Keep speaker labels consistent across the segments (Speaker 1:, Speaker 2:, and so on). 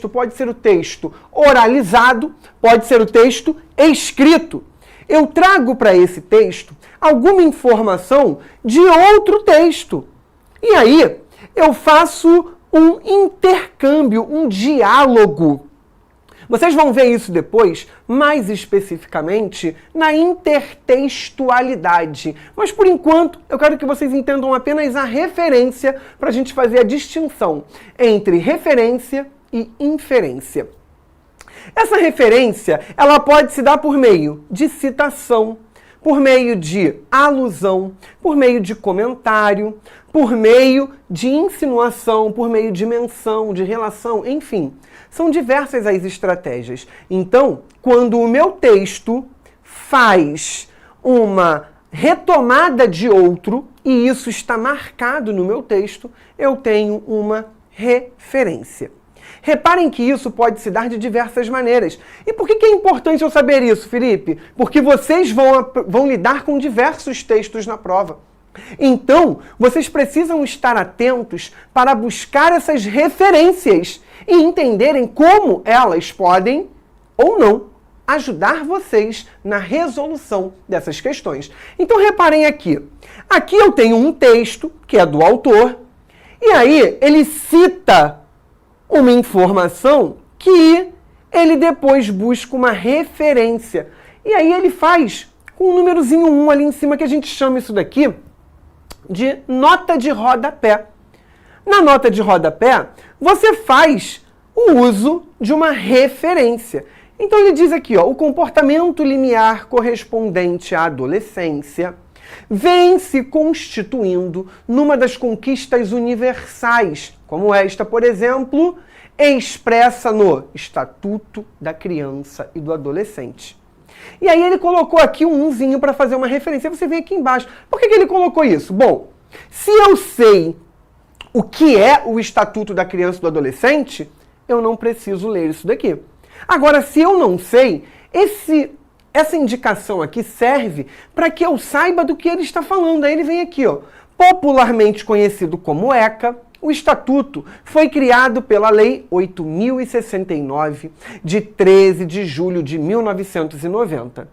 Speaker 1: pode ser o texto oralizado, pode ser o texto escrito. Eu trago para esse texto alguma informação de outro texto. E aí, eu faço um intercâmbio, um diálogo. Vocês vão ver isso depois, mais especificamente, na intertextualidade. Mas, por enquanto, eu quero que vocês entendam apenas a referência para a gente fazer a distinção entre referência e inferência. Essa referência, ela pode se dar por meio de citação, por meio de alusão, por meio de comentário, por meio de insinuação, por meio de menção, de relação, enfim. São diversas as estratégias. Então, quando o meu texto faz uma retomada de outro, e isso está marcado no meu texto, eu tenho uma referência. Reparem que isso pode se dar de diversas maneiras. E por que é importante eu saber isso, Felipe? Porque vocês vão lidar com diversos textos na prova. Então, vocês precisam estar atentos para buscar essas referências e entenderem como elas podem, ou não, ajudar vocês na resolução dessas questões. Então, reparem aqui. Aqui eu tenho um texto, que é do autor, e aí ele cita uma informação que ele depois busca uma referência. E aí ele faz com o númerozinho 1 ali em cima, que a gente chama isso daqui de nota de rodapé. Na nota de rodapé, você faz o uso de uma referência. Então ele diz aqui, ó, o comportamento limiar correspondente à adolescência vem se constituindo numa das conquistas universais, como esta, por exemplo, expressa no Estatuto da Criança e do Adolescente. E aí ele colocou aqui um umzinho para fazer uma referência. Você vê aqui embaixo. Por que ele colocou isso? Bom, se eu sei o que é o Estatuto da Criança e do Adolescente, eu não preciso ler isso daqui. Agora, se eu não sei, essa indicação aqui serve para que eu saiba do que ele está falando. Aí ele vem aqui, ó, popularmente conhecido como ECA. O Estatuto foi criado pela Lei 8.069, de 13 de julho de 1990.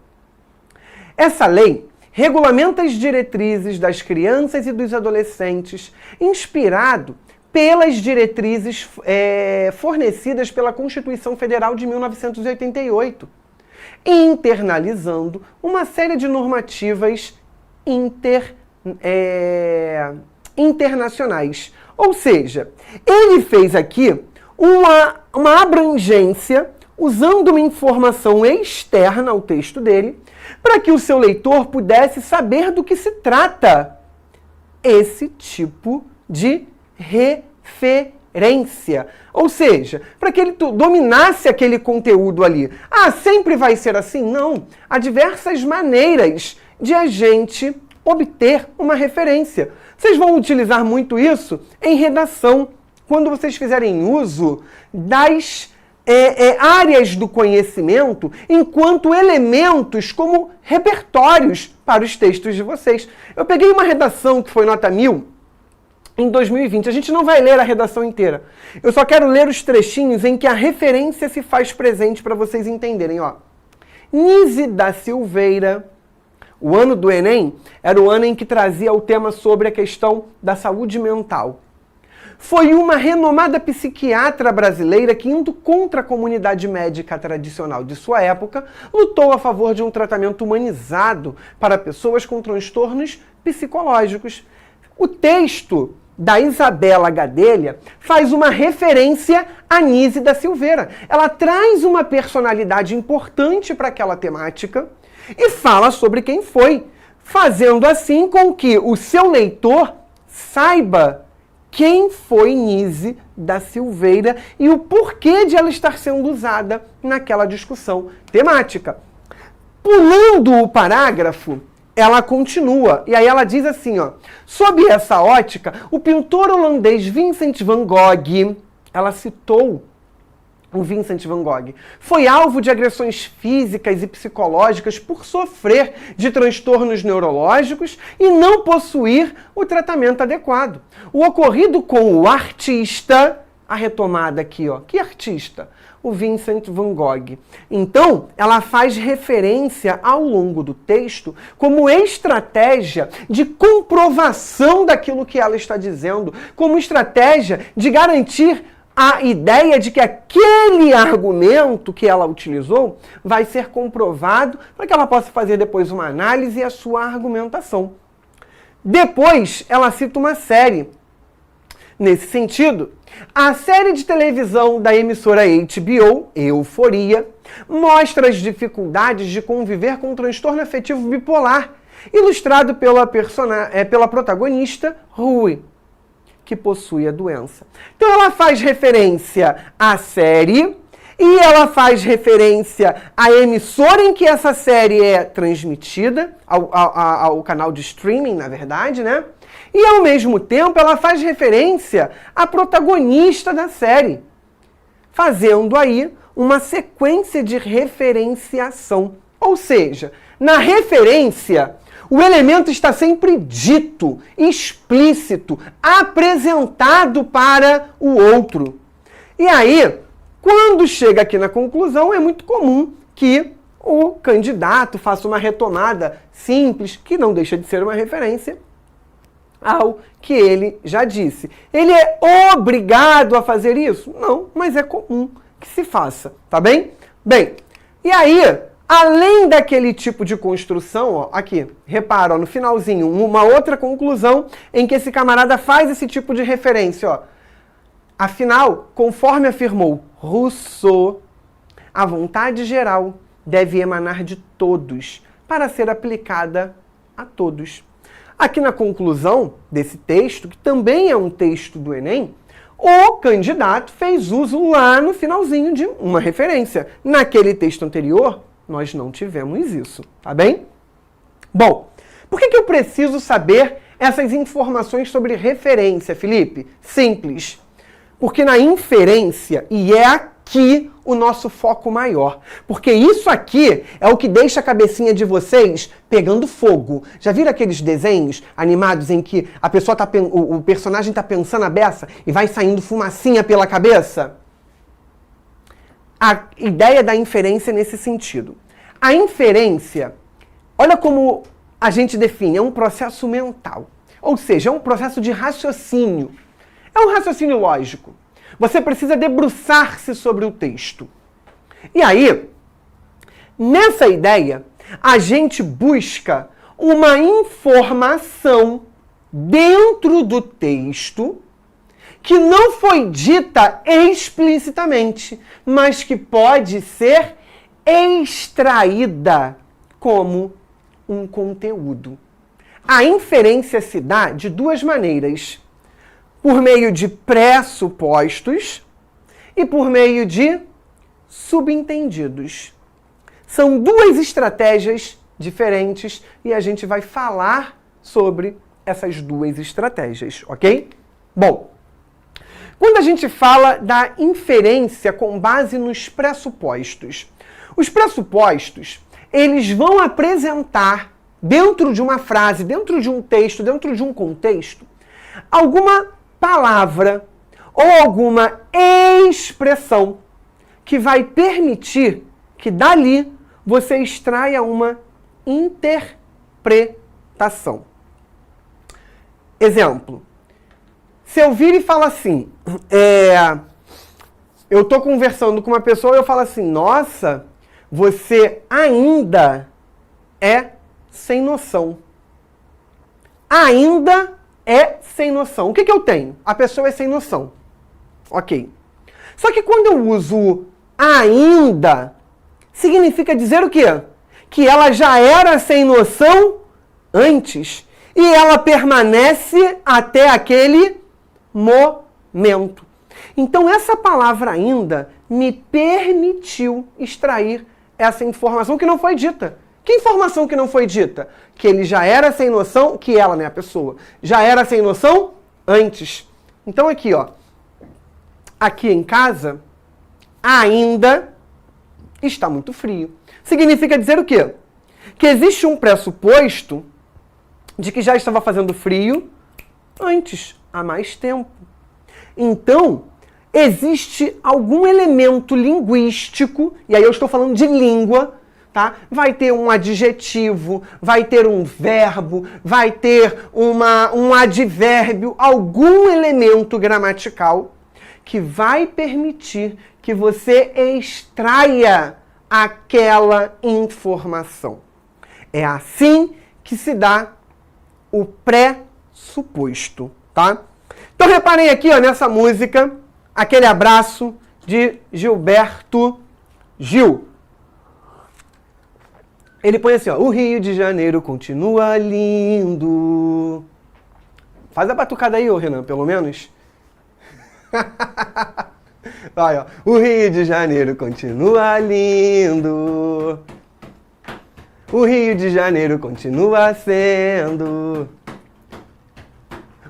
Speaker 1: Essa lei regulamenta as diretrizes das crianças e dos adolescentes, inspirado pelas diretrizes fornecidas pela Constituição Federal de 1988, internalizando uma série de normativas internacionais. Ou seja, ele fez aqui uma abrangência, usando uma informação externa ao texto dele, para que o seu leitor pudesse saber do que se trata esse tipo de referência. Ou seja, para que ele dominasse aquele conteúdo ali. Ah, sempre vai ser assim? Não. Há diversas maneiras de a gente obter uma referência. Vocês vão utilizar muito isso em redação, quando vocês fizerem uso das áreas do conhecimento enquanto elementos como repertórios para os textos de vocês. Eu peguei uma redação que foi nota 1000 em 2020. A gente não vai ler a redação inteira. Eu só quero ler os trechinhos em que a referência se faz presente para vocês entenderem. Ó. Nise da Silveira. O ano do Enem era o ano em que trazia o tema sobre a questão da saúde mental. Foi uma renomada psiquiatra brasileira que, indo contra a comunidade médica tradicional de sua época, lutou a favor de um tratamento humanizado para pessoas com transtornos psicológicos. O texto da Isabela Gadelha faz uma referência a Nise da Silveira. Ela traz uma personalidade importante para aquela temática e fala sobre quem foi, fazendo assim com que o seu leitor saiba quem foi Nise da Silveira e o porquê de ela estar sendo usada naquela discussão temática. Pulando o parágrafo, ela continua, e aí ela diz assim, ó, sob essa ótica, o pintor holandês Vincent van Gogh, ela citou o Vincent van Gogh, foi alvo de agressões físicas e psicológicas por sofrer de transtornos neurológicos e não possuir o tratamento adequado. O ocorrido com o artista, a retomada aqui, ó. Que artista? O Vincent van Gogh. Então, ela faz referência ao longo do texto como estratégia de comprovação daquilo que ela está dizendo, como estratégia de garantir a ideia de que aquele argumento que ela utilizou vai ser comprovado para que ela possa fazer depois uma análise e a sua argumentação. Depois, ela cita uma série. Nesse sentido, a série de televisão da emissora HBO, Euforia, mostra as dificuldades de conviver com o transtorno afetivo bipolar, ilustrado pela protagonista, Rui, que possui a doença. Então ela faz referência à série e ela faz referência à emissora em que essa série é transmitida, ao canal de streaming, na verdade, né? E, ao mesmo tempo, ela faz referência à protagonista da série, fazendo aí uma sequência de referenciação. Ou seja, na referência, o elemento está sempre dito, explícito, apresentado para o outro. E aí, quando chega aqui na conclusão, é muito comum que o candidato faça uma retomada simples, que não deixa de ser uma referência ao que ele já disse. Ele é obrigado a fazer isso? Não, mas é comum que se faça, tá bem? Bem, e aí, além daquele tipo de construção, ó, aqui, repara, ó, no finalzinho, uma outra conclusão em que esse camarada faz esse tipo de referência, ó. Afinal, conforme afirmou Rousseau, a vontade geral deve emanar de todos para ser aplicada a todos. Aqui na conclusão desse texto, que também é um texto do Enem, o candidato fez uso lá no finalzinho de uma referência. Naquele texto anterior, nós não tivemos isso, tá bem? Bom, por que eu preciso saber essas informações sobre referência, Felipe? Simples. Porque na inferência, e é aqui o nosso foco maior. Porque isso aqui é o que deixa a cabecinha de vocês pegando fogo. Já viram aqueles desenhos animados em que a pessoa o personagem está pensando a beça e vai saindo fumacinha pela cabeça? A ideia da inferência é nesse sentido. A inferência, olha como a gente define, é um processo mental. Ou seja, é um processo de raciocínio. É um raciocínio lógico. Você precisa debruçar-se sobre o texto. E aí, nessa ideia, a gente busca uma informação dentro do texto que não foi dita explicitamente, mas que pode ser extraída como um conteúdo. A inferência se dá de duas maneiras. Por meio de pressupostos e por meio de subentendidos. São duas estratégias diferentes e a gente vai falar sobre essas duas estratégias, ok? Bom, quando a gente fala da inferência com base nos pressupostos, os pressupostos, eles vão apresentar dentro de uma frase, dentro de um texto, dentro de um contexto, alguma palavra ou alguma expressão que vai permitir que dali você extraia uma interpretação. Exemplo, se eu vir e falar assim, eu estou conversando com uma pessoa e eu falo assim, nossa, você ainda é sem noção. Ainda é sem noção. O que eu tenho? A pessoa é sem noção. Ok. Só que quando eu uso ainda, significa dizer o quê? Que ela já era sem noção antes. E ela permanece até aquele momento. Então essa palavra ainda me permitiu extrair essa informação que não foi dita. Que informação que não foi dita? Que ele já era sem noção, que ela, né, a pessoa, já era sem noção antes. Então aqui, ó, aqui em casa, ainda está muito frio. Significa dizer o quê? Que existe um pressuposto de que já estava fazendo frio antes, há mais tempo. Então, existe algum elemento linguístico, e aí eu estou falando de língua, tá? Vai ter um adjetivo, vai ter um verbo, vai ter um advérbio, algum elemento gramatical que vai permitir que você extraia aquela informação. É assim que se dá o pressuposto, tá? Então reparem aqui, ó, nessa música, aquele abraço de Gilberto Gil. Ele põe assim, ó, o Rio de Janeiro continua lindo. Faz a batucada aí, ô Renan, pelo menos. Vai, ó, o Rio de Janeiro continua lindo. O Rio de Janeiro continua sendo.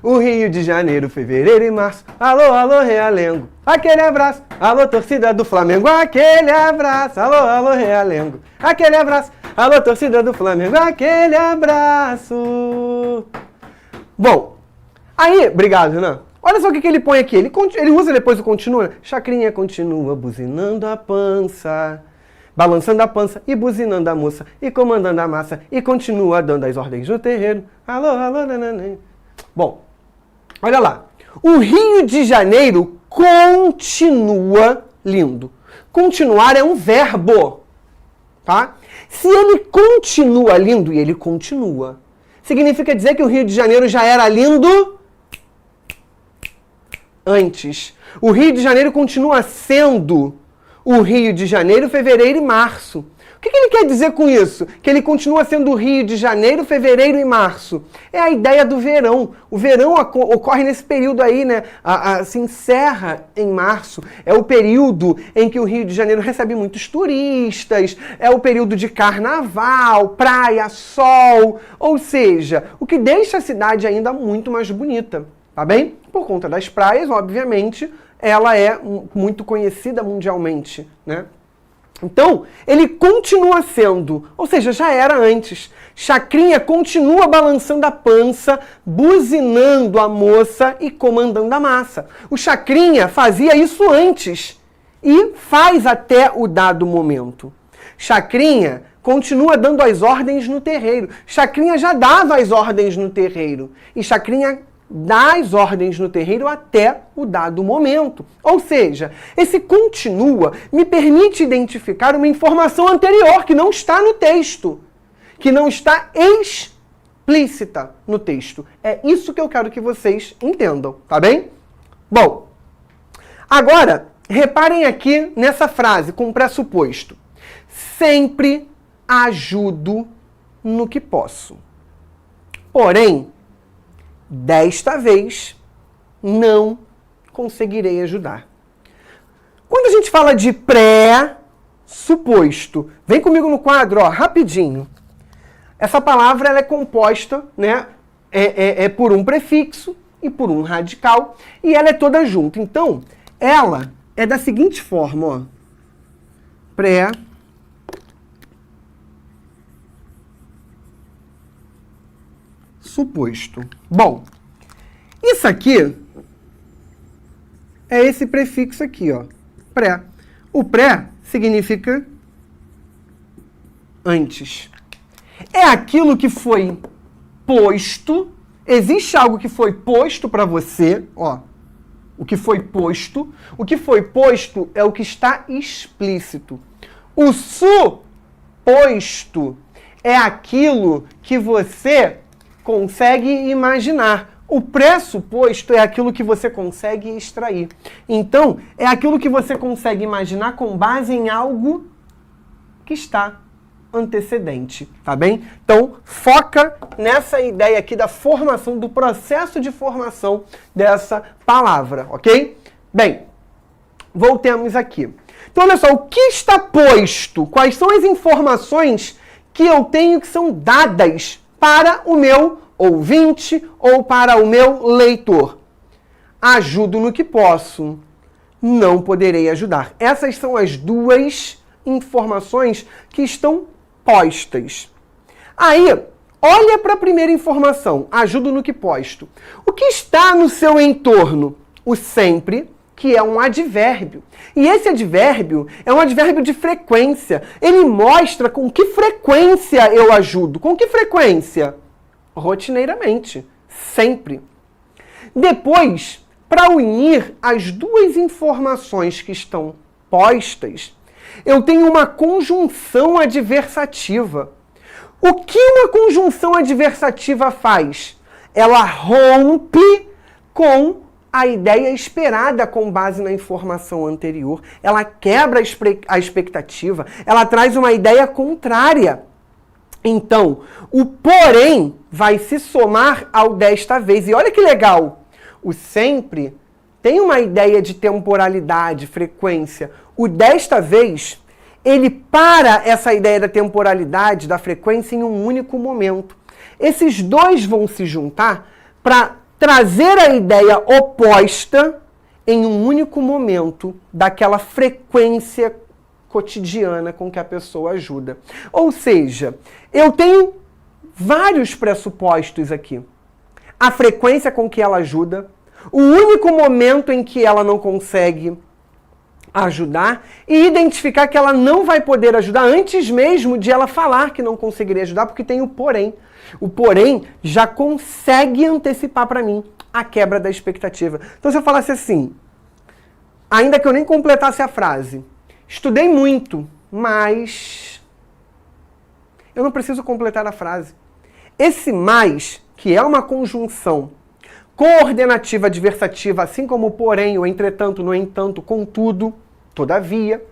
Speaker 1: O Rio de Janeiro, fevereiro e março. Alô, alô, Realengo. Aquele abraço. Alô, torcida do Flamengo. Aquele abraço. Alô, alô, Realengo. Aquele abraço. Alô, torcida do Flamengo. Aquele abraço. Bom, aí, obrigado, Renan. Olha só o que ele põe aqui. Ele usa depois o continua. Chacrinha continua buzinando a pança, balançando a pança e buzinando a moça e comandando a massa e continua dando as ordens no terreiro. Alô, alô, nananã. Bom, olha lá. O Rio de Janeiro continua lindo. Continuar é um verbo, tá? Se ele continua lindo, e ele continua, significa dizer que o Rio de Janeiro já era lindo antes. O Rio de Janeiro continua sendo o Rio de Janeiro, fevereiro e março. O que ele quer dizer com isso? Que ele continua sendo o Rio de Janeiro, fevereiro e março. É a ideia do verão. O verão ocorre nesse período aí, né? Se encerra em março. É o período em que o Rio de Janeiro recebe muitos turistas. É o período de carnaval, praia, sol. Ou seja, o que deixa a cidade ainda muito mais bonita. Tá bem? Por conta das praias, obviamente, ela é muito conhecida mundialmente, né? Então, ele continua sendo, ou seja, já era antes. Chacrinha continua balançando a pança, buzinando a moça e comandando a massa. O Chacrinha fazia isso antes e faz até o dado momento. Chacrinha continua dando as ordens no terreiro. Chacrinha já dava as ordens no terreiro. E Chacrinha dá as ordens no terreiro até o dado momento. Ou seja, esse continua me permite identificar uma informação anterior que não está no texto, que não está explícita no texto. É isso que eu quero que vocês entendam, tá bem? Bom, agora, reparem aqui nessa frase com pressuposto. Sempre ajudo no que posso. Porém, desta vez, não conseguirei ajudar. Quando a gente fala de pressuposto, vem comigo no quadro, ó, rapidinho. Essa palavra ela é composta, né, por um prefixo e por um radical, e ela é toda junto. Então, ela é da seguinte forma, ó. Suposto. Bom, isso aqui é esse prefixo aqui, ó, pré. O pré significa antes. É aquilo que foi posto. Existe algo que foi posto para você, ó. O que foi posto. O que foi posto é o que está explícito. O suposto é aquilo que você consegue imaginar. O pressuposto é aquilo que você consegue extrair. Então, é aquilo que você consegue imaginar com base em algo que está antecedente, tá bem? Então, foca nessa ideia aqui da formação, do processo de formação dessa palavra, ok? Bem, voltemos aqui. Então, olha só, o que está posto? Quais são as informações que eu tenho que são dadas para o meu ouvinte ou para o meu leitor? Ajudo no que posso, não poderei ajudar. Essas são as duas informações que estão postas. Aí, olha para a primeira informação, ajudo no que posto. O que está no seu entorno? O sempre, que é um advérbio. E esse advérbio é um advérbio de frequência. Ele mostra com que frequência eu ajudo. Com que frequência? Rotineiramente. Sempre. Depois, para unir as duas informações que estão postas, eu tenho uma conjunção adversativa. O que uma conjunção adversativa faz? Ela rompe com a ideia esperada com base na informação anterior. Ela quebra a expectativa, ela traz uma ideia contrária. Então, o porém vai se somar ao desta vez. E olha que legal, o sempre tem uma ideia de temporalidade, frequência. O desta vez, ele para essa ideia da temporalidade, da frequência em um único momento. Esses dois vão se juntar para trazer a ideia oposta em um único momento daquela frequência cotidiana com que a pessoa ajuda. Ou seja, eu tenho vários pressupostos aqui. A frequência com que ela ajuda, o único momento em que ela não consegue ajudar e identificar que ela não vai poder ajudar antes mesmo de ela falar que não conseguiria ajudar, porque tem o porém. O porém já consegue antecipar para mim a quebra da expectativa. Então, se eu falasse assim, ainda que eu nem completasse a frase, estudei muito, mas eu não preciso completar a frase. Esse mais, que é uma conjunção coordenativa adversativa, assim como o porém, o entretanto, no entanto, contudo, todavia,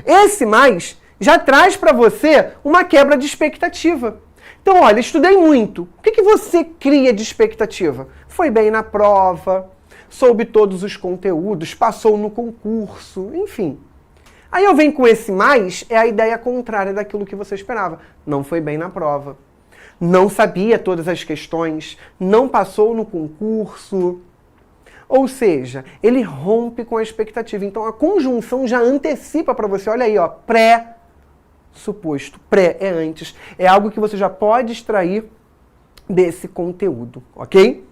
Speaker 1: esse mais já traz para você uma quebra de expectativa. Então, olha, estudei muito. O que você cria de expectativa? Foi bem na prova, soube todos os conteúdos, passou no concurso, enfim. Aí eu venho com esse mais, é a ideia contrária daquilo que você esperava. Não foi bem na prova, não sabia todas as questões, não passou no concurso. Ou seja, ele rompe com a expectativa. Então a conjunção já antecipa para você, olha aí, ó, pré-suposto. Pré é antes. É algo que você já pode extrair desse conteúdo, ok?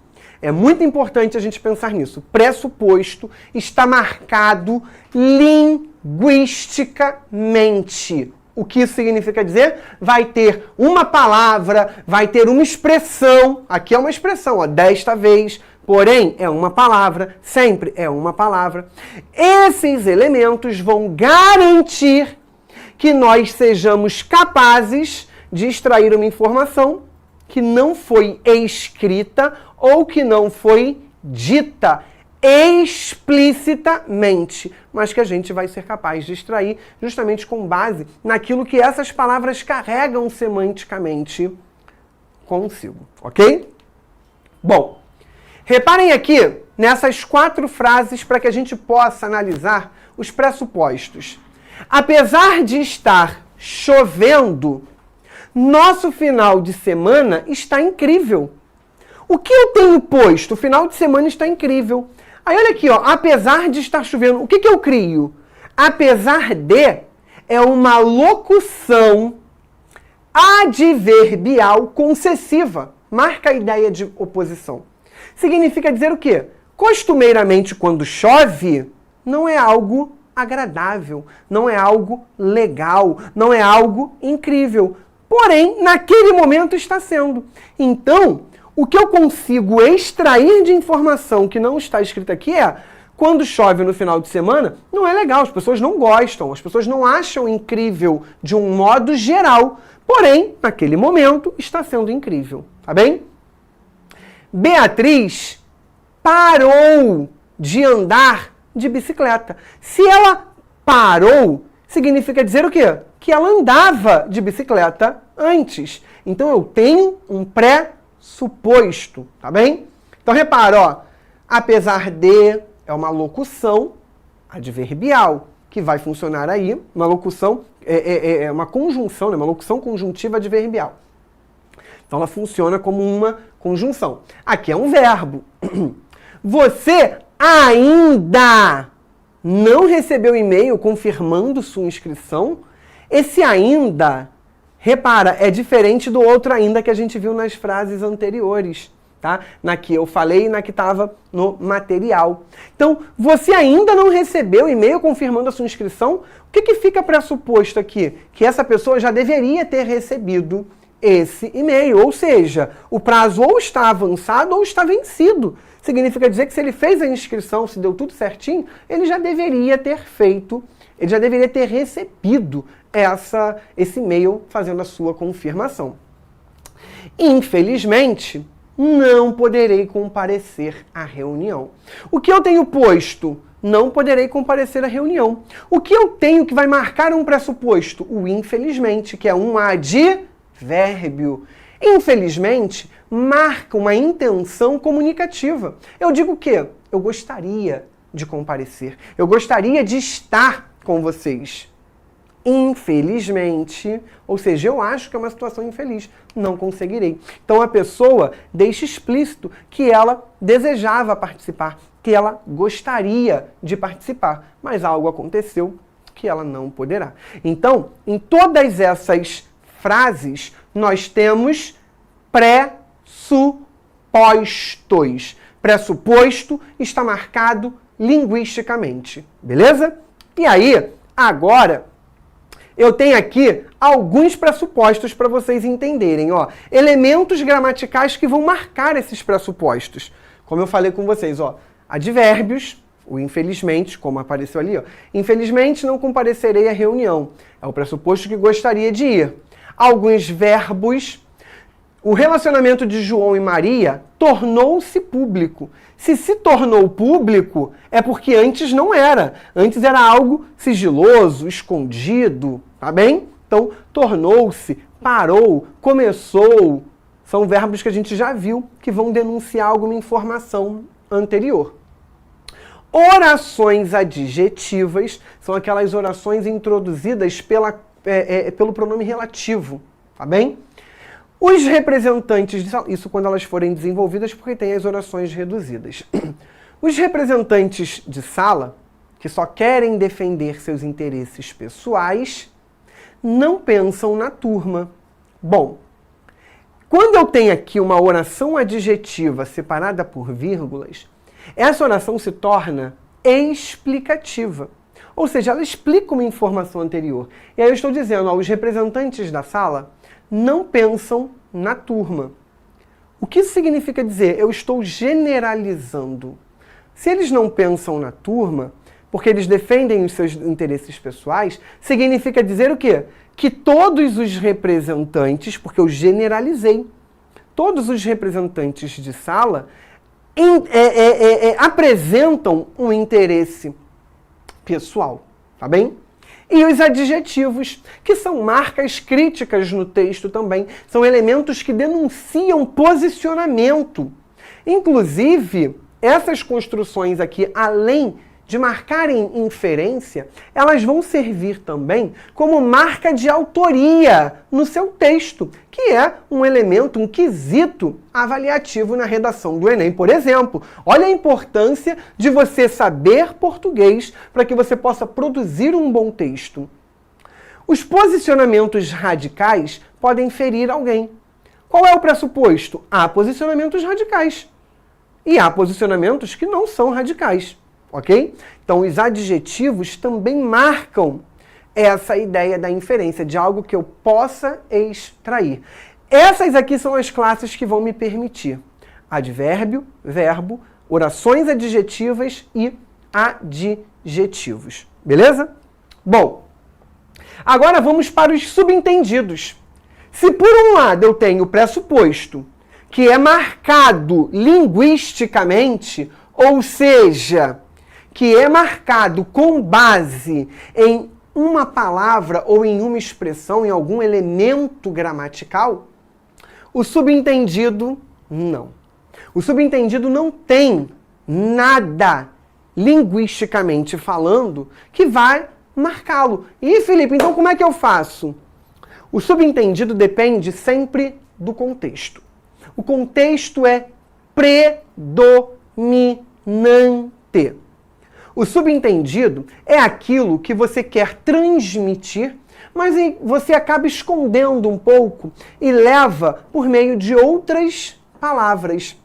Speaker 1: É muito importante a gente pensar nisso. Pressuposto está marcado linguisticamente. O que isso significa dizer? Vai ter uma palavra, vai ter uma expressão. Aqui é uma expressão, ó, desta vez. Porém, é uma palavra, sempre é uma palavra. Esses elementos vão garantir que nós sejamos capazes de extrair uma informação que não foi escrita ou que não foi dita explicitamente, mas que a gente vai ser capaz de extrair justamente com base naquilo que essas palavras carregam semanticamente consigo, ok? Bom, reparem aqui nessas 4 frases para que a gente possa analisar os pressupostos. Apesar de estar chovendo, nosso final de semana está incrível. O que eu tenho posto? O final de semana está incrível. Aí olha aqui, ó, apesar de estar chovendo, o que eu crio? Apesar de é uma locução adverbial concessiva. Marca a ideia de oposição. Significa dizer o quê? Costumeiramente, quando chove, não é algo agradável, não é algo legal, não é algo incrível. Porém, naquele momento está sendo. Então, o que eu consigo extrair de informação que não está escrita aqui é, quando chove no final de semana, não é legal, as pessoas não gostam, as pessoas não acham incrível de um modo geral. Porém, naquele momento, está sendo incrível, tá bem? Beatriz parou de andar de bicicleta. Se ela parou, significa dizer o quê? Que ela andava de bicicleta antes. Então eu tenho um pressuposto, tá bem? Então repara, ó, apesar de é uma locução adverbial que vai funcionar aí, uma locução é uma conjunção, né? Uma locução conjuntiva adverbial. Então ela funciona como uma conjunção. Aqui é um verbo. Você ainda não recebeu e-mail confirmando sua inscrição? Esse ainda, repara, é diferente do outro ainda que a gente viu nas frases anteriores, tá? Na que eu falei e na que estava no material. Então, você ainda não recebeu e-mail confirmando a sua inscrição? O que fica pressuposto aqui? Que essa pessoa já deveria ter recebido esse e-mail, ou seja, o prazo ou está avançado ou está vencido. Significa dizer que se ele fez a inscrição, se deu tudo certinho, ele já deveria ter feito, ele já deveria ter recebido esse e-mail fazendo a sua confirmação. Infelizmente, não poderei comparecer à reunião. O que eu tenho posto? Não poderei comparecer à reunião. O que eu tenho que vai marcar um pressuposto? O infelizmente, que é um advérbio. Infelizmente, marca uma intenção comunicativa. Eu digo o quê? Eu gostaria de comparecer. Eu gostaria de estar com vocês. Infelizmente, ou seja, eu acho que é uma situação infeliz, não conseguirei. Então a pessoa deixa explícito que ela desejava participar, que ela gostaria de participar, mas algo aconteceu que ela não poderá. Então, em todas essas frases, nós temos pressupostos. Pressuposto está marcado linguisticamente, beleza? E aí, agora, eu tenho aqui alguns pressupostos para vocês entenderem, ó. Elementos gramaticais que vão marcar esses pressupostos. Como eu falei com vocês, ó, advérbios, o infelizmente, como apareceu ali, ó. Infelizmente não comparecerei à reunião. É o pressuposto que gostaria de ir. Alguns verbos. O relacionamento de João e Maria tornou-se público. Se tornou público, é porque antes não era. Antes era algo sigiloso, escondido, tá bem? Então, tornou-se, parou, começou. São verbos que a gente já viu que vão denunciar alguma informação anterior. Orações adjetivas são aquelas orações introduzidas pelo pronome relativo, tá bem? Os representantes de sala, isso quando elas forem desenvolvidas, porque tem as orações reduzidas. Os representantes de sala, que só querem defender seus interesses pessoais, não pensam na turma. Bom, quando eu tenho aqui uma oração adjetiva separada por vírgulas, essa oração se torna explicativa. Ou seja, ela explica uma informação anterior. E aí eu estou dizendo, ó, os representantes da sala não pensam na turma. O que isso significa dizer? Eu estou generalizando. Se eles não pensam na turma, porque eles defendem os seus interesses pessoais, significa dizer o quê? Que todos os representantes, porque eu generalizei, todos os representantes de sala apresentam um interesse pessoal, tá bem? E os adjetivos, que são marcas críticas no texto também, são elementos que denunciam posicionamento. Inclusive, essas construções aqui, além de marcarem inferência, elas vão servir também como marca de autoria no seu texto, que é um elemento, um quesito avaliativo na redação do Enem. Por exemplo, olha a importância de você saber português para que você possa produzir um bom texto. Os posicionamentos radicais podem ferir alguém. Qual é o pressuposto? Há posicionamentos radicais. E há posicionamentos que não são radicais. Ok? Então, os adjetivos também marcam essa ideia da inferência, de algo que eu possa extrair. Essas aqui são as classes que vão me permitir advérbio, verbo, orações adjetivas e adjetivos. Beleza? Bom, agora vamos para os subentendidos. Se por um lado eu tenho o pressuposto, que é marcado linguisticamente, ou seja, que é marcado com base em uma palavra ou em uma expressão, em algum elemento gramatical, o subentendido não. O subentendido não tem nada, linguisticamente falando, que vai marcá-lo. E, Felipe, então como é que eu faço? O subentendido depende sempre do contexto. O contexto é predominante. O subentendido é aquilo que você quer transmitir, mas você acaba escondendo um pouco e leva por meio de outras palavras.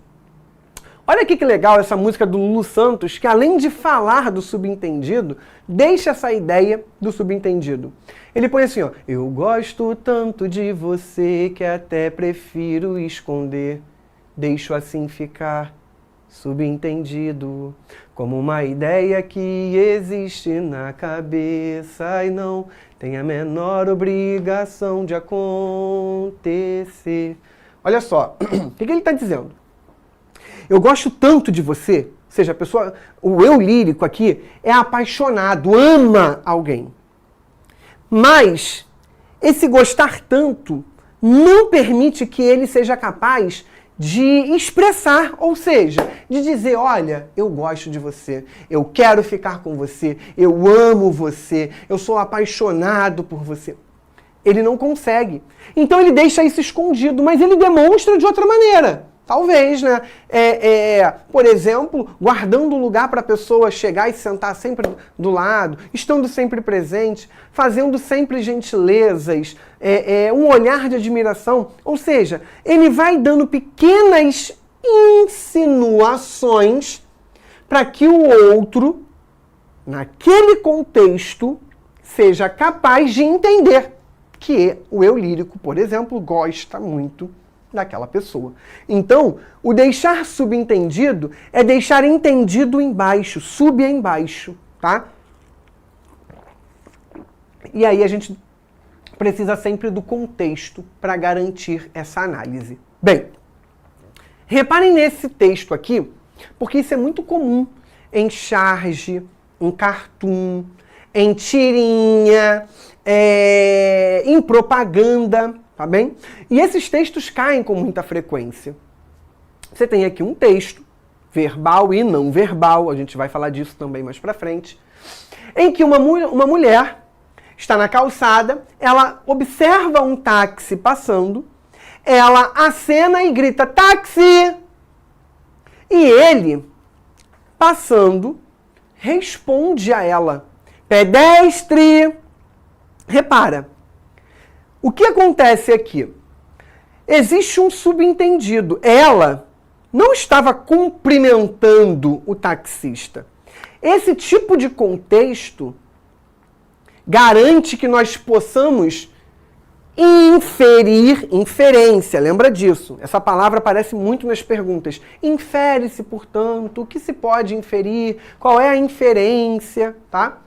Speaker 1: Olha aqui que legal essa música do Lulu Santos, que além de falar do subentendido, deixa essa ideia do subentendido. Ele põe assim, ó, eu gosto tanto de você que até prefiro esconder, deixo assim ficar subentendido, como uma ideia que existe na cabeça e não tem a menor obrigação de acontecer. Olha só, o que ele está dizendo? Eu gosto tanto de você, ou seja, a pessoa, o eu lírico aqui é apaixonado, ama alguém. Mas esse gostar tanto não permite que ele seja capaz de expressar, ou seja, de dizer, olha, eu gosto de você, eu quero ficar com você, eu amo você, eu sou apaixonado por você. Ele não consegue. Então ele deixa isso escondido, mas ele demonstra de outra maneira. Talvez, né? Por exemplo, guardando lugar para a pessoa chegar e sentar sempre do lado, estando sempre presente, fazendo sempre gentilezas, um olhar de admiração. Ou seja, ele vai dando pequenas insinuações para que o outro, naquele contexto, seja capaz de entender que o eu lírico, por exemplo, gosta muito daquela pessoa. Então, o deixar subentendido é deixar entendido embaixo, sub é embaixo, tá? E aí a gente precisa sempre do contexto para garantir essa análise. Bem, reparem nesse texto aqui, porque isso é muito comum em charge, em cartoon, em tirinha, em propaganda, tá bem? E esses textos caem com muita frequência. Você tem aqui um texto, verbal e não verbal, a gente vai falar disso também mais pra frente, em que uma mulher está na calçada, ela observa um táxi passando, ela acena e grita, táxi! E ele, passando, responde a ela, pedestre! Repara, o que acontece aqui? Existe um subentendido. Ela não estava cumprimentando o taxista. Esse tipo de contexto garante que nós possamos inferência, lembra disso? Essa palavra aparece muito nas perguntas. Infere-se, portanto, o que se pode inferir? Qual é a inferência? Tá?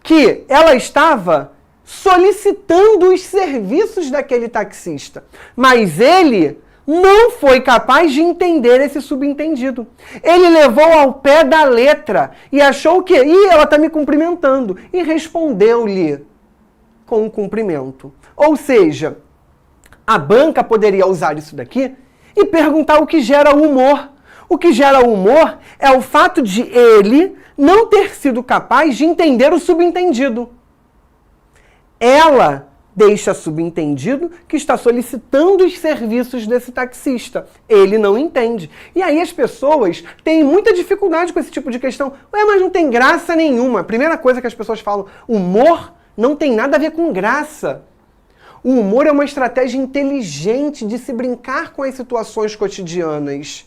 Speaker 1: Que ela estava solicitando os serviços daquele taxista. Mas ele não foi capaz de entender esse subentendido. Ele levou ao pé da letra e achou que, ela está me cumprimentando. E respondeu-lhe com um cumprimento. Ou seja, a banca poderia usar isso daqui e perguntar o que gera o humor. O que gera o humor é o fato de ele não ter sido capaz de entender o subentendido. Ela deixa subentendido que está solicitando os serviços desse taxista. Ele não entende. E aí as pessoas têm muita dificuldade com esse tipo de questão. Mas não tem graça nenhuma. A primeira coisa que as pessoas falam, humor não tem nada a ver com graça. O humor é uma estratégia inteligente de se brincar com as situações cotidianas.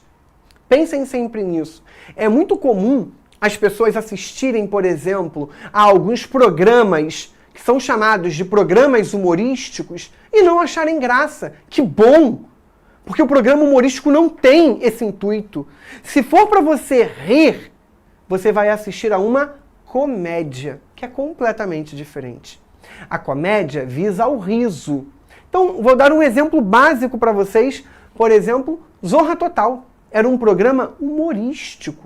Speaker 1: Pensem sempre nisso. É muito comum as pessoas assistirem, por exemplo, a alguns programas que são chamados de programas humorísticos e não acharem graça. Que bom! Porque o programa humorístico não tem esse intuito. Se for para você rir, você vai assistir a uma comédia, que é completamente diferente. A comédia visa o riso. Então, vou dar um exemplo básico para vocês. Por exemplo, Zorra Total. Era um programa humorístico.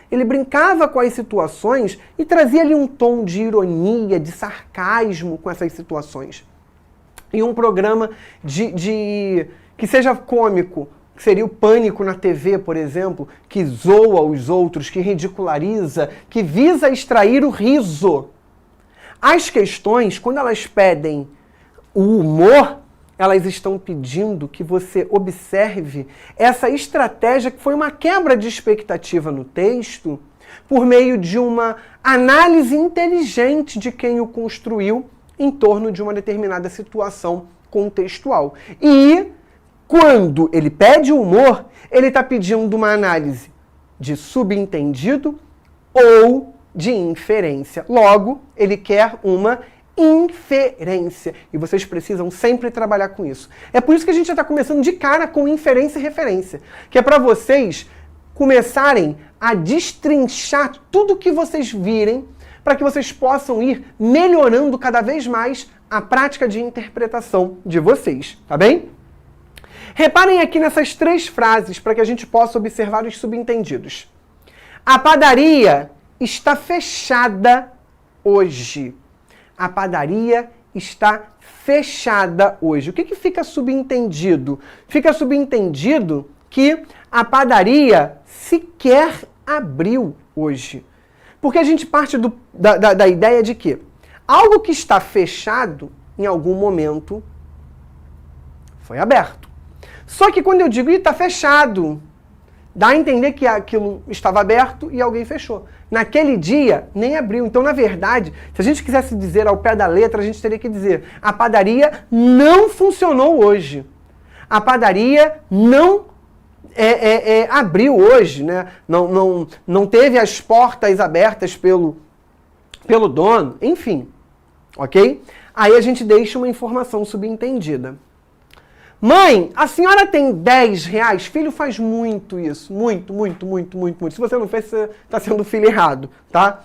Speaker 1: Ele brincava com as situações e trazia ali um tom de ironia, de sarcasmo com essas situações. E um programa que seja cômico, que seria o Pânico na TV, por exemplo, que zoa os outros, que ridiculariza, que visa extrair o riso. As questões, quando elas pedem o humor, elas estão pedindo que você observe essa estratégia que foi uma quebra de expectativa no texto por meio de uma análise inteligente de quem o construiu em torno de uma determinada situação contextual. E quando ele pede o humor, ele está pedindo uma análise de subentendido ou de inferência. Logo, ele quer uma inferência. E vocês precisam sempre trabalhar com isso. É por isso que a gente já está começando de cara com inferência e referência. Que é para vocês começarem a destrinchar tudo que vocês virem, para que vocês possam ir melhorando cada vez mais a prática de interpretação de vocês. Tá bem? Reparem aqui nessas 3 frases para que a gente possa observar os subentendidos. A padaria está fechada hoje. A padaria está fechada hoje. O que fica subentendido? Fica subentendido que a padaria sequer abriu hoje. Porque a gente parte da ideia de que algo que está fechado, em algum momento, foi aberto. Só que quando eu digo, está fechado, dá a entender que aquilo estava aberto e alguém fechou. Naquele dia, nem abriu. Então, na verdade, se a gente quisesse dizer ao pé da letra, a gente teria que dizer, a padaria não funcionou hoje. A padaria não abriu hoje, né? Não teve as portas abertas pelo dono, enfim, ok? Aí a gente deixa uma informação subentendida. Mãe, a senhora tem 10 reais? Filho faz muito isso, muito. Se você não fez, você está sendo filho errado, tá?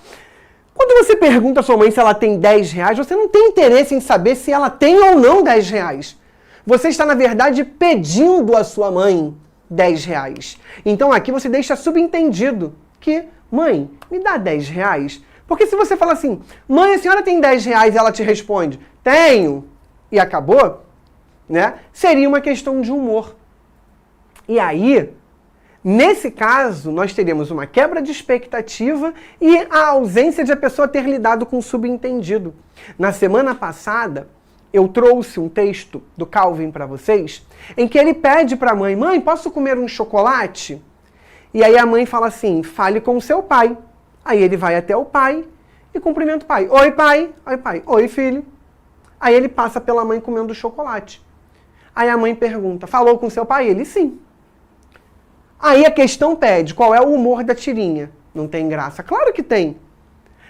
Speaker 1: Quando você pergunta à sua mãe se ela tem 10 reais, você não tem interesse em saber se ela tem ou não 10 reais. Você está, na verdade, pedindo à sua mãe 10 reais. Então aqui você deixa subentendido que, mãe, me dá 10 reais. Porque se você fala assim, mãe, a senhora tem 10 reais e ela te responde, tenho, e acabou, né? Seria uma questão de humor. E aí, nesse caso, nós teríamos uma quebra de expectativa e a ausência de a pessoa ter lidado com o subentendido. Na semana passada, eu trouxe um texto do Calvin para vocês, em que ele pede para a mãe, mãe, posso comer um chocolate? E aí a mãe fala assim, fale com o seu pai. Aí ele vai até o pai e cumprimenta o pai. Oi, pai. Oi, pai. Oi, filho. Aí ele passa pela mãe comendo chocolate. Aí a mãe pergunta, falou com seu pai? Ele, sim. Aí a questão pede, qual é o humor da tirinha? Não tem graça? Claro que tem.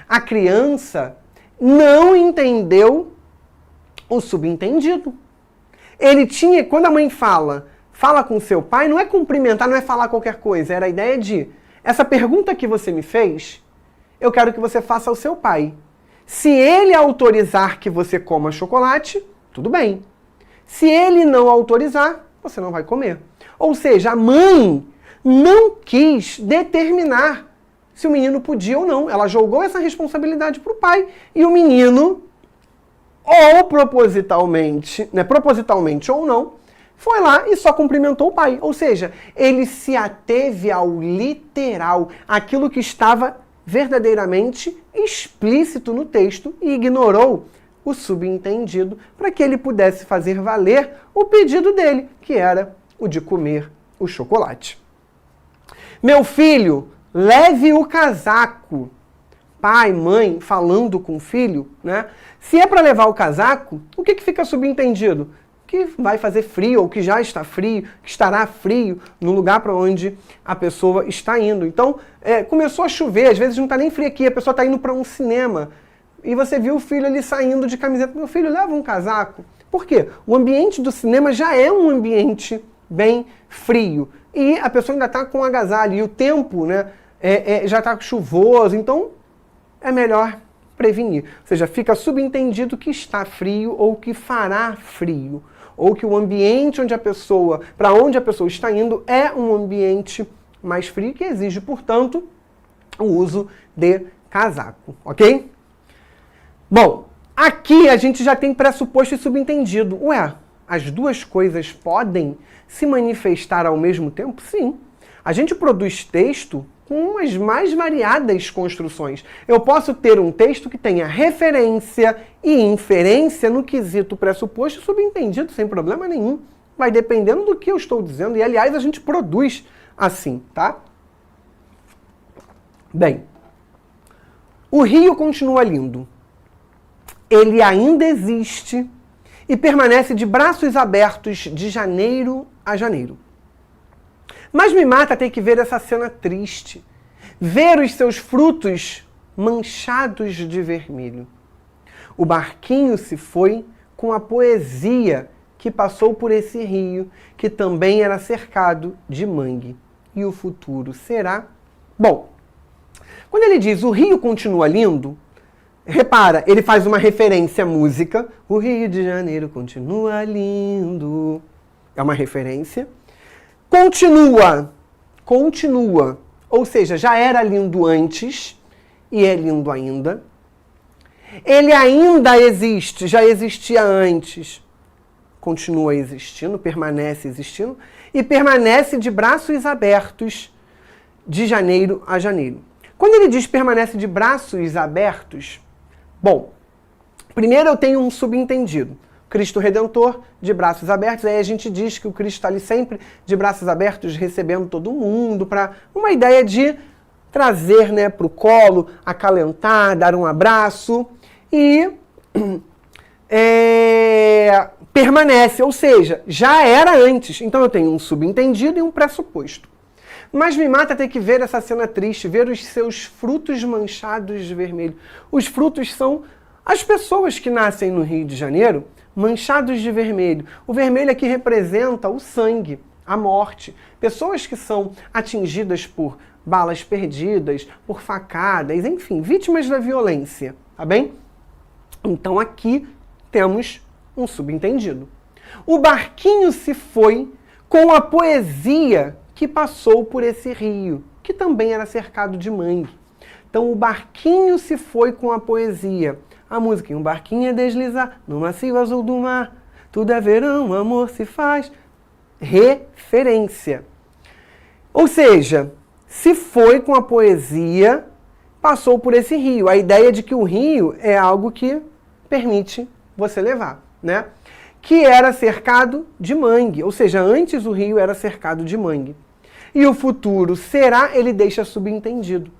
Speaker 1: A criança não entendeu o subentendido. Ele tinha, quando a mãe fala com seu pai, não é cumprimentar, não é falar qualquer coisa. Era a ideia de, essa pergunta que você me fez, eu quero que você faça ao seu pai. Se ele autorizar que você coma chocolate, tudo bem. Se ele não autorizar, você não vai comer. Ou seja, a mãe não quis determinar se o menino podia ou não. Ela jogou essa responsabilidade para o pai. E o menino, ou propositalmente ou não, foi lá e só cumprimentou o pai. Ou seja, ele se ateve ao literal, aquilo que estava verdadeiramente explícito no texto e ignorou o subentendido para que ele pudesse fazer valer o pedido dele, que era o de comer o chocolate. Meu filho, leve o casaco. Pai, mãe, falando com o filho, né? Se é para levar o casaco, o que fica subentendido? Que vai fazer frio, ou que já está frio, que estará frio no lugar para onde a pessoa está indo. Então, começou a chover, às vezes não está nem frio aqui, a pessoa está indo para um cinema, e você viu o filho ali saindo de camiseta. Meu filho, leva um casaco. Por quê? O ambiente do cinema já é um ambiente bem frio. E a pessoa ainda está com agasalho. E o tempo, né, já está chuvoso. Então, é melhor prevenir. Ou seja, fica subentendido que está frio ou que fará frio. Ou que o ambiente para onde a pessoa está indo é um ambiente mais frio que exige, portanto, o uso de casaco. Ok? Bom, aqui a gente já tem pressuposto e subentendido. Ué, as duas coisas podem se manifestar ao mesmo tempo? Sim. A gente produz texto com as mais variadas construções. Eu posso ter um texto que tenha referência e inferência no quesito pressuposto e subentendido, sem problema nenhum. Vai dependendo do que eu estou dizendo. E, aliás, a gente produz assim, tá? Bem, o rio continua lindo. Ele ainda existe e permanece de braços abertos de janeiro a janeiro. Mas me mata ter que ver essa cena triste. Ver os seus frutos manchados de vermelho. O barquinho se foi com a poesia que passou por esse rio, que também era cercado de mangue. E o futuro será... Bom, quando ele diz o rio continua lindo, repara, ele faz uma referência à música. O Rio de Janeiro continua lindo. É uma referência. Continua. Ou seja, já era lindo antes e é lindo ainda. Ele ainda existe, já existia antes. Continua existindo, permanece existindo e permanece de braços abertos de janeiro a janeiro. Quando ele diz permanece de braços abertos, bom, primeiro eu tenho um subentendido. Cristo Redentor, de braços abertos, aí a gente diz que o Cristo está ali sempre de braços abertos, recebendo todo mundo, para uma ideia de trazer, né, para o colo, acalentar, dar um abraço, e permanece, ou seja, já era antes. Então eu tenho um subentendido e um pressuposto. Mas me mata ter que ver essa cena triste, ver os seus frutos manchados de vermelho. Os frutos são as pessoas que nascem no Rio de Janeiro, manchados de vermelho. O vermelho aqui representa o sangue, a morte. Pessoas que são atingidas por balas perdidas, por facadas, enfim, vítimas da violência, tá bem? Então aqui temos um subentendido. O barquinho se foi com a poesia que passou por esse rio, que também era cercado de mangue. Então o barquinho se foi com a poesia. A música, um barquinho a deslizar no macio azul do mar, tudo é verão, amor se faz. Referência. Ou seja, se foi com a poesia, passou por esse rio. A ideia de que o rio é algo que permite você levar, né? Que era cercado de mangue, ou seja, antes o rio era cercado de mangue. E o futuro será, ele deixa subentendido.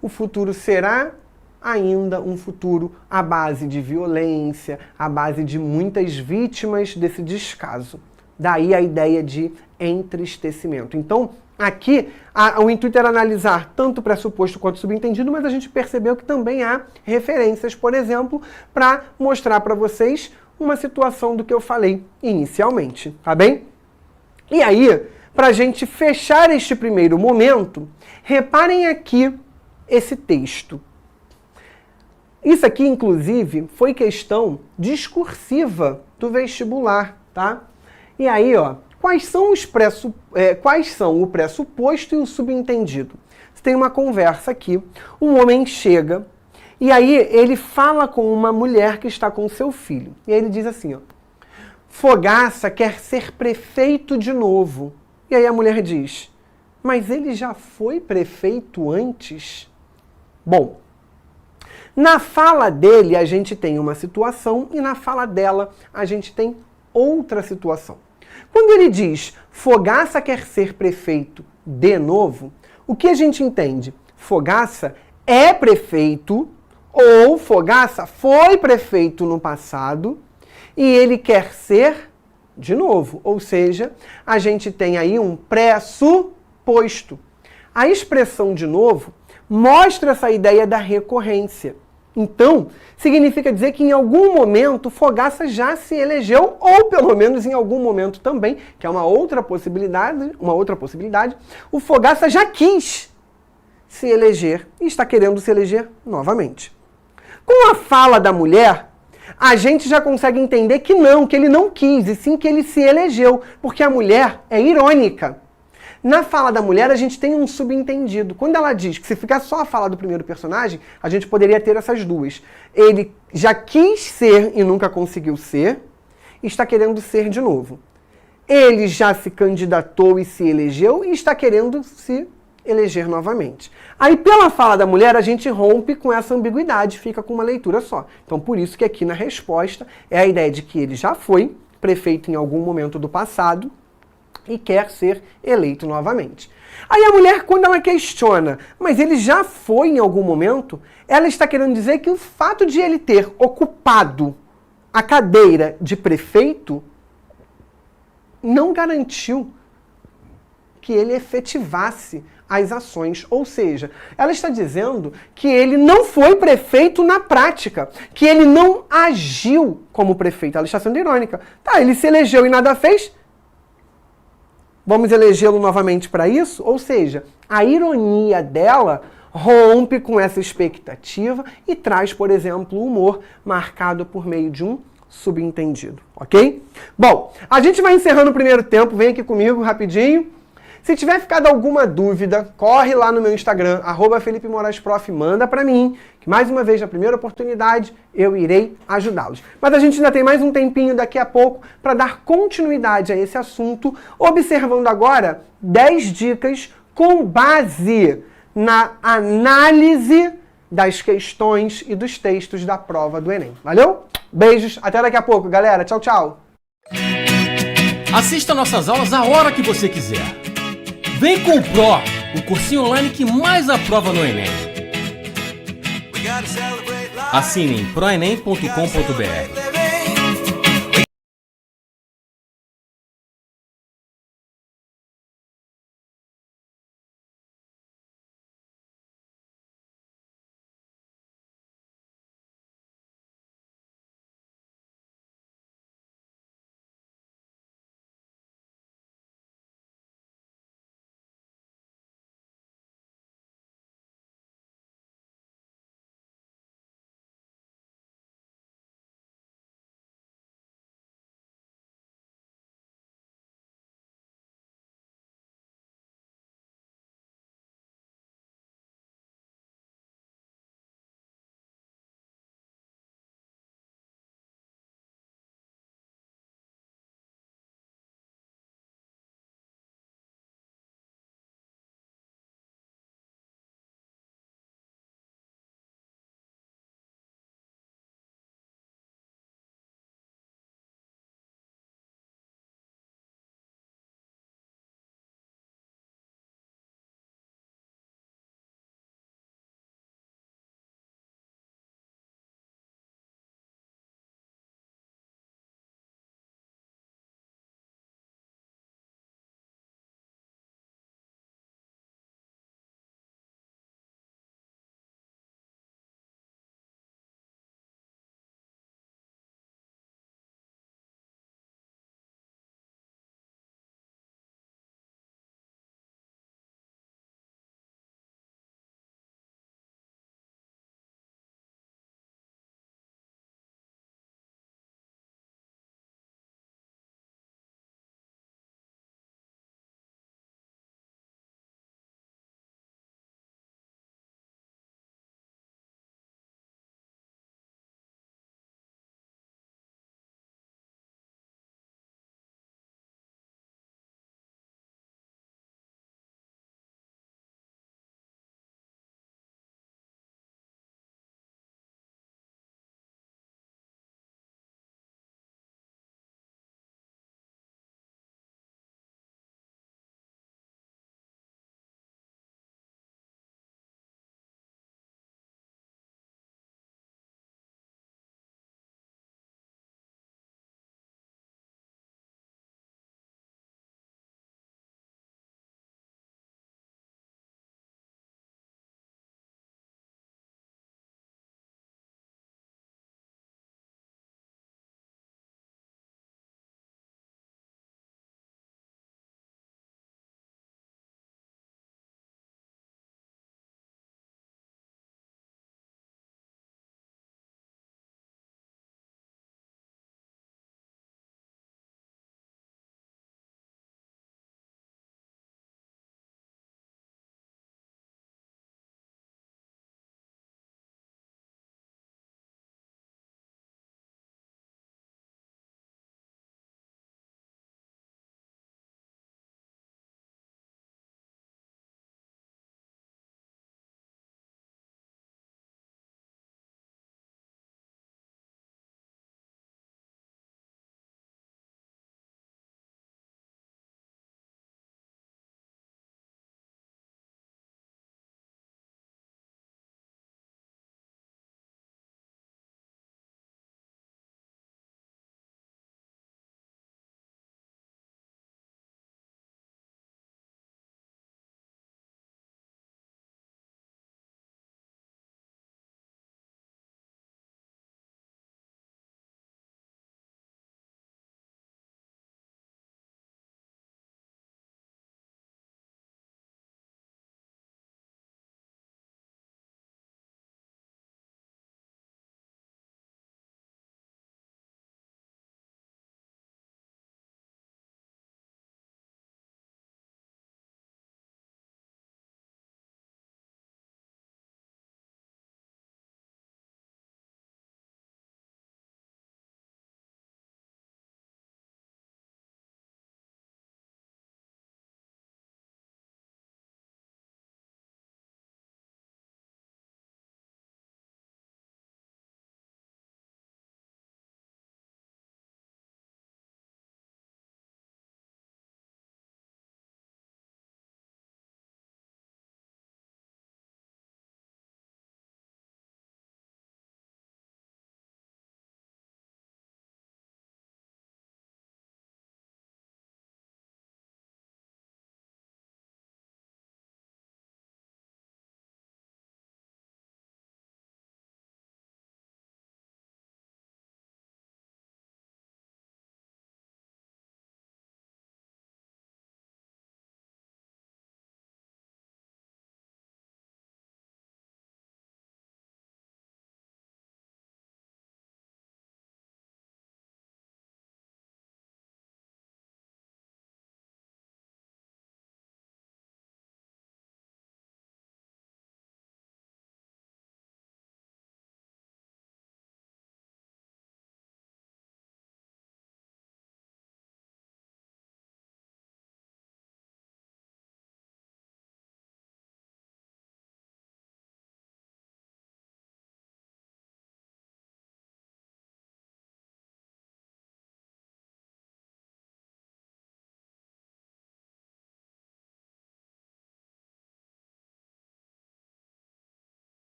Speaker 1: O futuro será ainda um futuro à base de violência, à base de muitas vítimas desse descaso. Daí a ideia de entristecimento. Então, aqui, o intuito era analisar tanto o pressuposto quanto o subentendido, mas a gente percebeu que também há referências, por exemplo, para mostrar para vocês uma situação do que eu falei inicialmente, tá bem? E aí, para a gente fechar este primeiro momento, reparem aqui esse texto. Isso aqui, inclusive, foi questão discursiva do vestibular, tá? E aí, ó, quais são o pressuposto e o subentendido? Você tem uma conversa aqui, um homem chega, e aí ele fala com uma mulher que está com seu filho. E aí ele diz assim, ó, Fogaça quer ser prefeito de novo. E aí a mulher diz, mas ele já foi prefeito antes? Bom, na fala dele a gente tem uma situação e na fala dela a gente tem outra situação. Quando ele diz, Fogaça quer ser prefeito de novo, o que a gente entende? Fogaça é prefeito ou Fogaça foi prefeito no passado e ele quer ser de novo. Ou seja, a gente tem aí um pressuposto. A expressão de novo mostra essa ideia da recorrência. Então, significa dizer que em algum momento Fogaça já se elegeu, ou pelo menos em algum momento também, que é uma outra possibilidade, o Fogaça já quis se eleger e está querendo se eleger novamente. Com a fala da mulher, a gente já consegue entender que ele não quis, e sim que ele se elegeu, porque a mulher é irônica. Na fala da mulher, a gente tem um subentendido. Quando ela diz que se ficar só a fala do primeiro personagem, a gente poderia ter essas duas. Ele já quis ser e nunca conseguiu ser, e está querendo ser de novo. Ele já se candidatou e se elegeu, e está querendo se eleger novamente. Aí, pela fala da mulher, a gente rompe com essa ambiguidade, fica com uma leitura só. Então, por isso que aqui na resposta é a ideia de que ele já foi prefeito em algum momento do passado, e quer ser eleito novamente. Aí a mulher, quando ela questiona, mas ele já foi em algum momento, ela está querendo dizer que o fato de ele ter ocupado a cadeira de prefeito não garantiu que ele efetivasse as ações. Ou seja, ela está dizendo que ele não foi prefeito na prática, que ele não agiu como prefeito. Ela está sendo irônica. Tá, ele se elegeu e nada fez? Vamos elegê-lo novamente para isso? Ou seja, a ironia dela rompe com essa expectativa e traz, por exemplo, o humor marcado por meio de um subentendido, ok? Bom, a gente vai encerrando o primeiro tempo, vem aqui comigo rapidinho. Se tiver ficado alguma dúvida, corre lá no meu Instagram, @FelipeMoraesProf, manda pra mim, que mais uma vez, na primeira oportunidade, eu irei ajudá-los. Mas a gente ainda tem mais um tempinho daqui a pouco para dar continuidade a esse assunto, observando agora 10 dicas com base na análise das questões e dos textos da prova do Enem. Valeu? Beijos, até daqui a pouco, galera. Tchau, tchau.
Speaker 2: Assista nossas aulas a hora que você quiser. Vem com o Pro, o cursinho online que mais aprova no Enem. Assine em proenem.com.br.